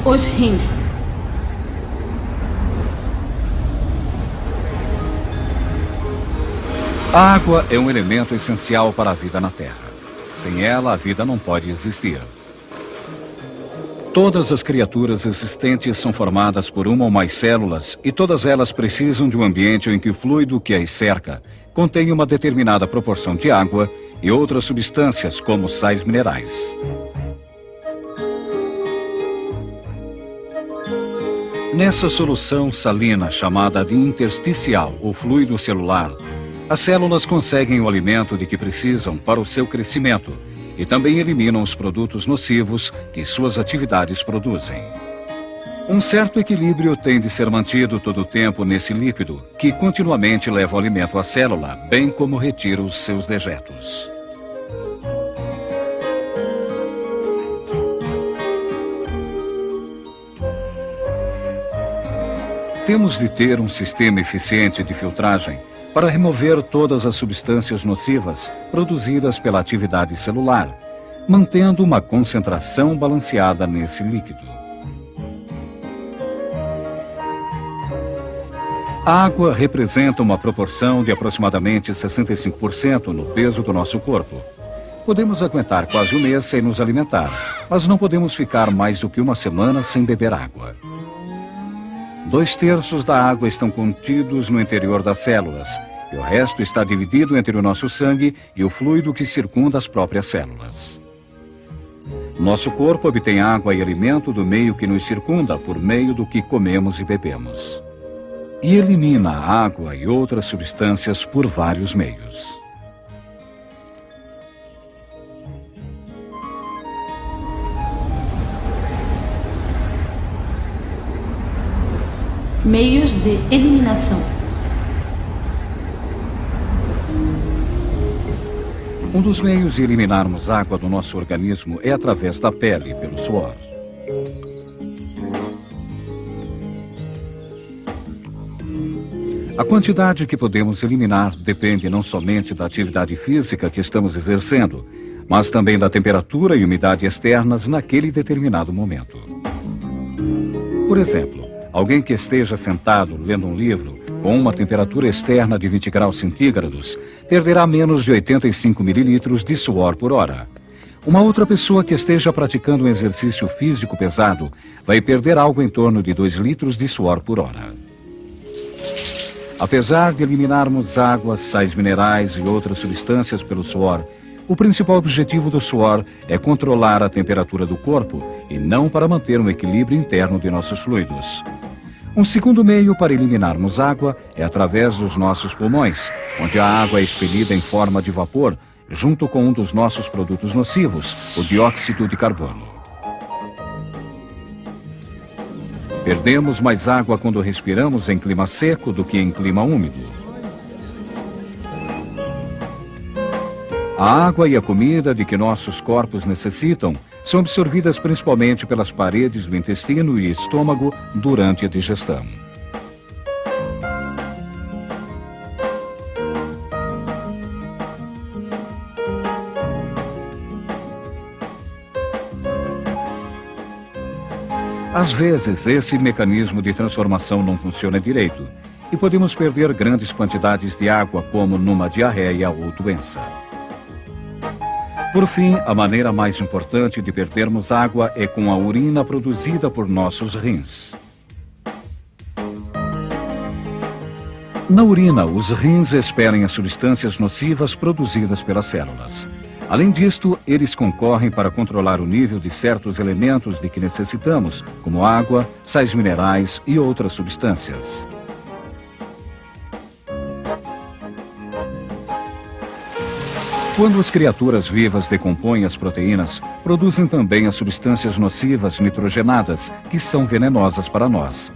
Os rins. A água é um elemento essencial para a vida na Terra. Sem ela, a vida não pode existir. Todas as criaturas existentes são formadas por uma ou mais células e todas elas precisam de um ambiente em que o fluido que as cerca contém uma determinada proporção de água e outras substâncias, como sais minerais. Nessa solução salina chamada de intersticial, ou fluido celular, as células conseguem o alimento de que precisam para o seu crescimento e também eliminam os produtos nocivos que suas atividades produzem. Um certo equilíbrio tem de ser mantido todo o tempo nesse líquido, que continuamente leva o alimento à célula, bem como retira os seus dejetos. Temos de ter um sistema eficiente de filtragem para remover todas as substâncias nocivas produzidas pela atividade celular, mantendo uma concentração balanceada nesse líquido. A água representa uma proporção de aproximadamente 65% no peso do nosso corpo. Podemos aguentar quase um mês sem nos alimentar, mas não podemos ficar mais do que uma semana sem beber água. 2/3 da água estão contidos no interior das células, e o resto está dividido entre o nosso sangue e o fluido que circunda as próprias células. Nosso corpo obtém água e alimento do meio que nos circunda por meio do que comemos e bebemos. E elimina a água e outras substâncias por vários meios. Meios de eliminação. Um dos meios de eliminarmos água do nosso organismo é através da pele, pelo suor. A quantidade que podemos eliminar depende não somente da atividade física que estamos exercendo, mas também da temperatura e umidade externas naquele determinado momento. Por exemplo, alguém que esteja sentado lendo um livro com uma temperatura externa de 20 graus centígrados perderá menos de 85 mililitros de suor por hora. Uma outra pessoa que esteja praticando um exercício físico pesado vai perder algo em torno de 2 litros de suor por hora. Apesar de eliminarmos água, sais minerais e outras substâncias pelo suor, o principal objetivo do suor é controlar a temperatura do corpo e não para manter um equilíbrio interno de nossos fluidos. Um segundo meio para eliminarmos água é através dos nossos pulmões, onde a água é expelida em forma de vapor, junto com um dos nossos produtos nocivos, o dióxido de carbono. Perdemos mais água quando respiramos em clima seco do que em clima úmido. A água e a comida de que nossos corpos necessitam são absorvidas principalmente pelas paredes do intestino e estômago durante a digestão. Às vezes, esse mecanismo de transformação não funciona direito e podemos perder grandes quantidades de água, como numa diarreia ou doença. Por fim, a maneira mais importante de perdermos água é com a urina produzida por nossos rins. Na urina, os rins expelem as substâncias nocivas produzidas pelas células. Além disto, eles concorrem para controlar o nível de certos elementos de que necessitamos, como água, sais minerais e outras substâncias. Quando as criaturas vivas decompõem as proteínas, produzem também as substâncias nocivas nitrogenadas, que são venenosas para nós.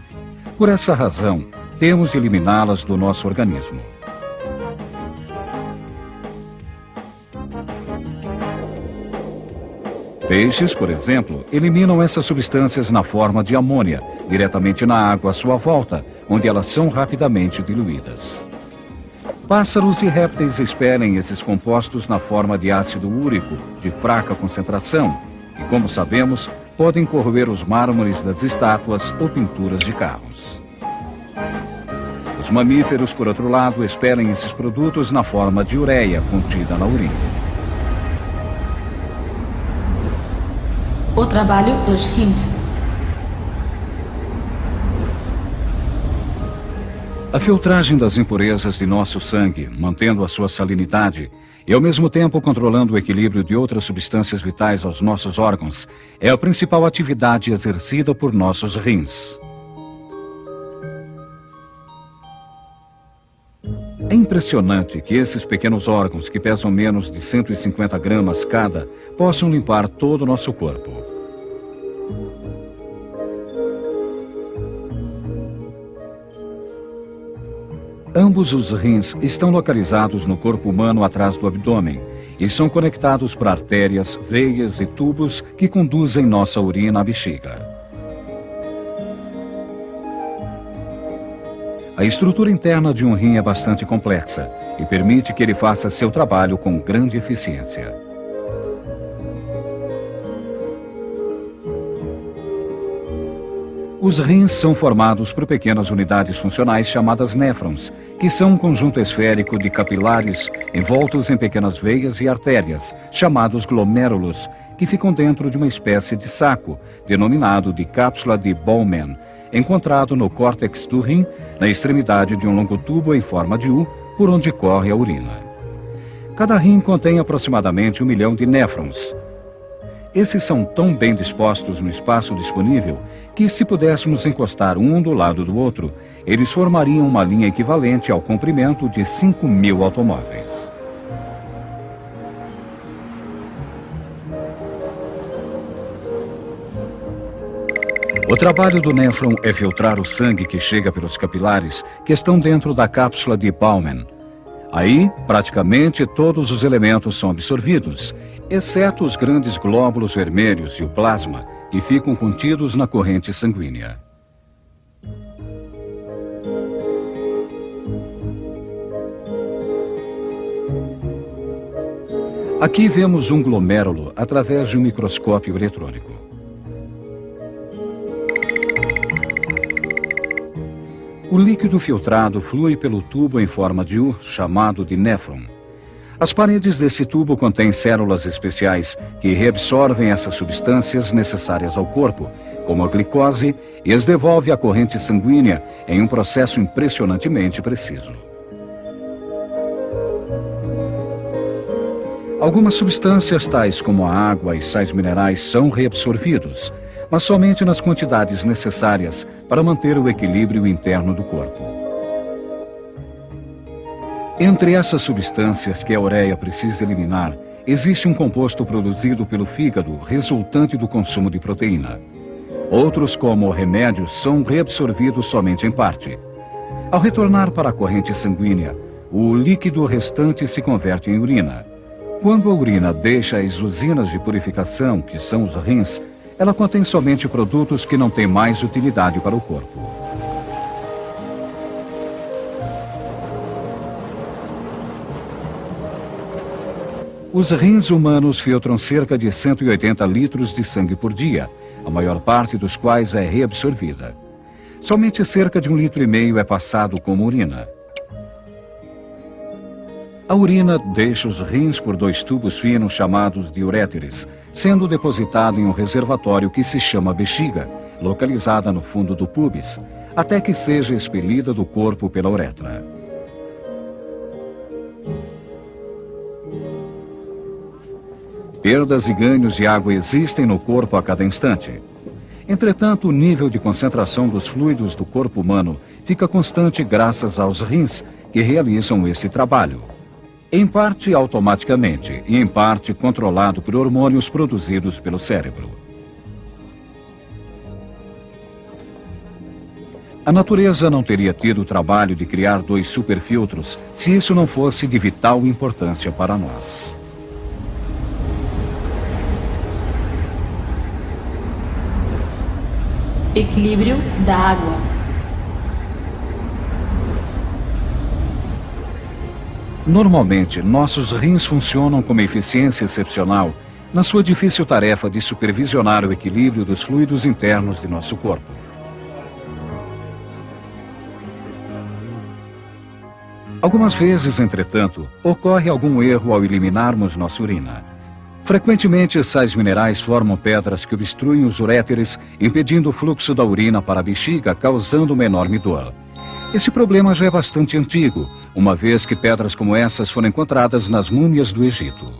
Por essa razão, temos de eliminá-las do nosso organismo. Peixes, por exemplo, eliminam essas substâncias na forma de amônia, diretamente na água à sua volta, onde elas são rapidamente diluídas. Pássaros e répteis expelem esses compostos na forma de ácido úrico, de fraca concentração, e como sabemos, podem corroer os mármores das estátuas ou pinturas de carros. Os mamíferos, por outro lado, expelem esses produtos na forma de ureia contida na urina. O trabalho dos rins. A filtragem das impurezas de nosso sangue, mantendo a sua salinidade e ao mesmo tempo controlando o equilíbrio de outras substâncias vitais aos nossos órgãos, é a principal atividade exercida por nossos rins. É impressionante que esses pequenos órgãos, que pesam menos de 150 gramas cada, possam limpar todo o nosso corpo. Ambos os rins estão localizados no corpo humano atrás do abdômen e são conectados por artérias, veias e tubos que conduzem nossa urina à bexiga. A estrutura interna de um rim é bastante complexa e permite que ele faça seu trabalho com grande eficiência. Os rins são formados por pequenas unidades funcionais chamadas néfrons, que são um conjunto esférico de capilares envoltos em pequenas veias e artérias, chamados glomérulos, que ficam dentro de uma espécie de saco, denominado de cápsula de Bowman, encontrado no córtex do rim, na extremidade de um longo tubo em forma de U, por onde corre a urina. Cada rim contém aproximadamente 1 milhão de néfrons. Esses são tão bem dispostos no espaço disponível que, se pudéssemos encostar um do lado do outro, eles formariam uma linha equivalente ao comprimento de 5.000 automóveis. O trabalho do néfron é filtrar o sangue que chega pelos capilares que estão dentro da cápsula de Bowman. Aí, praticamente todos os elementos são absorvidos, exceto os grandes glóbulos vermelhos e o plasma, que ficam contidos na corrente sanguínea. Aqui vemos um glomérulo através de um microscópio eletrônico. O líquido filtrado flui pelo tubo em forma de U, chamado de néfron. As paredes desse tubo contêm células especiais que reabsorvem essas substâncias necessárias ao corpo, como a glicose, e as devolve à corrente sanguínea em um processo impressionantemente preciso. Algumas substâncias, tais como a água e sais minerais, são reabsorvidos, mas somente nas quantidades necessárias para manter o equilíbrio interno do corpo. Entre essas substâncias que a ureia precisa eliminar, existe um composto produzido pelo fígado, resultante do consumo de proteína. Outros, como remédios, são reabsorvidos somente em parte. Ao retornar para a corrente sanguínea, o líquido restante se converte em urina. Quando a urina deixa as usinas de purificação, que são os rins, ela contém somente produtos que não têm mais utilidade para o corpo. Os rins humanos filtram cerca de 180 litros de sangue por dia, a maior parte dos quais é reabsorvida. Somente cerca de 1,5 litros é passado como urina. A urina deixa os rins por 2 tubos finos chamados de uréteres, sendo depositada em um reservatório que se chama bexiga, localizada no fundo do púbis, até que seja expelida do corpo pela uretra. Perdas e ganhos de água existem no corpo a cada instante. Entretanto, o nível de concentração dos fluidos do corpo humano fica constante graças aos rins, que realizam esse trabalho. Em parte automaticamente e em parte controlado por hormônios produzidos pelo cérebro. A natureza não teria tido o trabalho de criar 2 superfiltros se isso não fosse de vital importância para nós. Equilíbrio da água. Normalmente, nossos rins funcionam com uma eficiência excepcional na sua difícil tarefa de supervisionar o equilíbrio dos fluidos internos de nosso corpo. Algumas vezes, entretanto, ocorre algum erro ao eliminarmos nossa urina. Frequentemente, sais minerais formam pedras que obstruem os uréteres, impedindo o fluxo da urina para a bexiga, causando uma enorme dor. Esse problema já é bastante antigo, uma vez que pedras como essas foram encontradas nas múmias do Egito.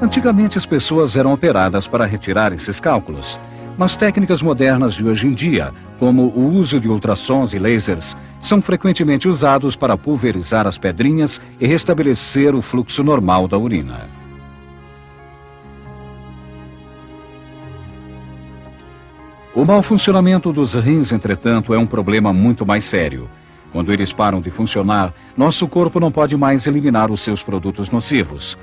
Antigamente, as pessoas eram operadas para retirar esses cálculos, mas técnicas modernas de hoje em dia, como o uso de ultrassons e lasers, são frequentemente usados para pulverizar as pedrinhas e restabelecer o fluxo normal da urina. O mau funcionamento dos rins, entretanto, é um problema muito mais sério. Quando eles param de funcionar, nosso corpo não pode mais eliminar os seus produtos nocivos.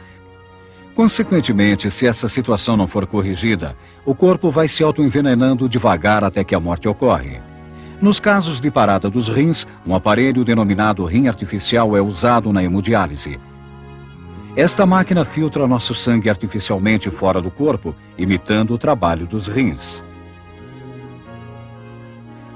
Consequentemente, se essa situação não for corrigida, o corpo vai se autoenvenenando devagar até que a morte ocorre. Nos casos de parada dos rins, um aparelho denominado rim artificial é usado na hemodiálise. Esta máquina filtra nosso sangue artificialmente fora do corpo, imitando o trabalho dos rins.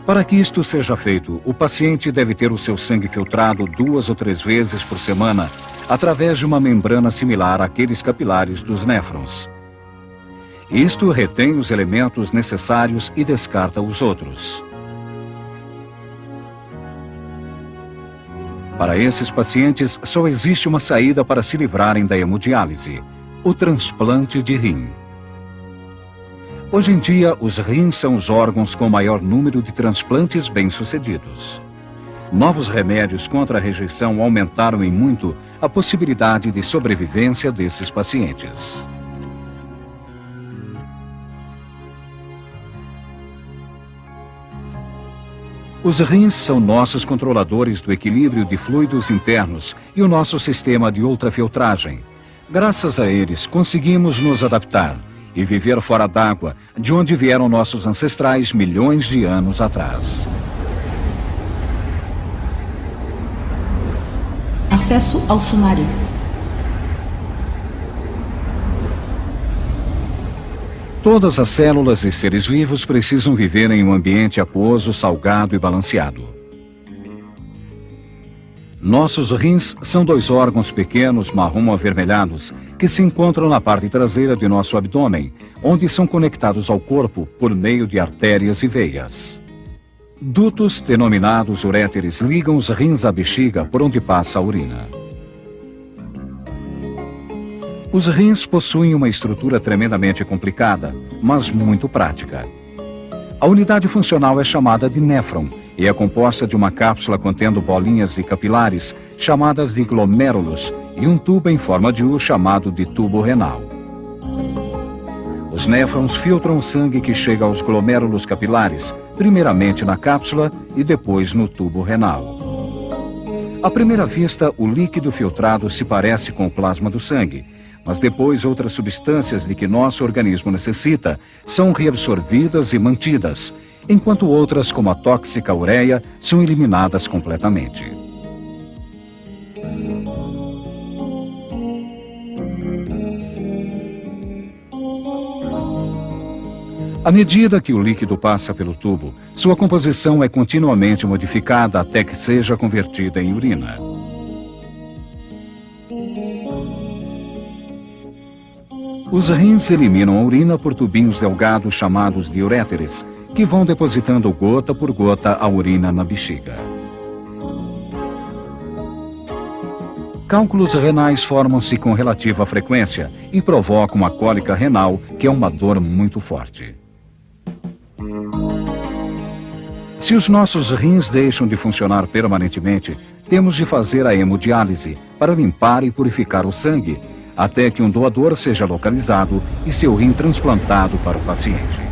Para que isto seja feito, o paciente deve ter o seu sangue filtrado 2 ou 3 vezes por semana, através de uma membrana similar àqueles capilares dos néfrons. Isto retém os elementos necessários e descarta os outros. Para esses pacientes, só existe uma saída para se livrarem da hemodiálise: o transplante de rim. Hoje em dia, os rins são os órgãos com maior número de transplantes bem-sucedidos. Novos remédios contra a rejeição aumentaram em muito a possibilidade de sobrevivência desses pacientes. Os rins são nossos controladores do equilíbrio de fluidos internos e o nosso sistema de ultrafiltragem. Graças a eles, conseguimos nos adaptar e viver fora d'água, de onde vieram nossos ancestrais milhões de anos atrás. Acesso ao sumário. Todas as células e seres vivos precisam viver em um ambiente aquoso, salgado e balanceado. Nossos rins são 2 órgãos pequenos marrom-avermelhados que se encontram na parte traseira de nosso abdômen, onde são conectados ao corpo por meio de artérias e veias. Dutos, denominados uréteres, ligam os rins à bexiga por onde passa a urina. Os rins possuem uma estrutura tremendamente complicada, mas muito prática. A unidade funcional é chamada de néfron e é composta de uma cápsula contendo bolinhas de capilares, chamadas de glomérulos, e um tubo em forma de U chamado de tubo renal. Os néfrons filtram o sangue que chega aos glomérulos capilares, primeiramente na cápsula e depois no tubo renal. À primeira vista, o líquido filtrado se parece com o plasma do sangue, mas depois outras substâncias de que nosso organismo necessita são reabsorvidas e mantidas, enquanto outras, como a tóxica ureia, são eliminadas completamente. À medida que o líquido passa pelo tubo, sua composição é continuamente modificada até que seja convertida em urina. Os rins eliminam a urina por tubinhos delgados chamados de uréteres, que vão depositando gota por gota a urina na bexiga. Cálculos renais formam-se com relativa frequência e provocam uma cólica renal, que é uma dor muito forte. Se os nossos rins deixam de funcionar permanentemente, temos de fazer a hemodiálise para limpar e purificar o sangue, até que um doador seja localizado e seu rim transplantado para o paciente.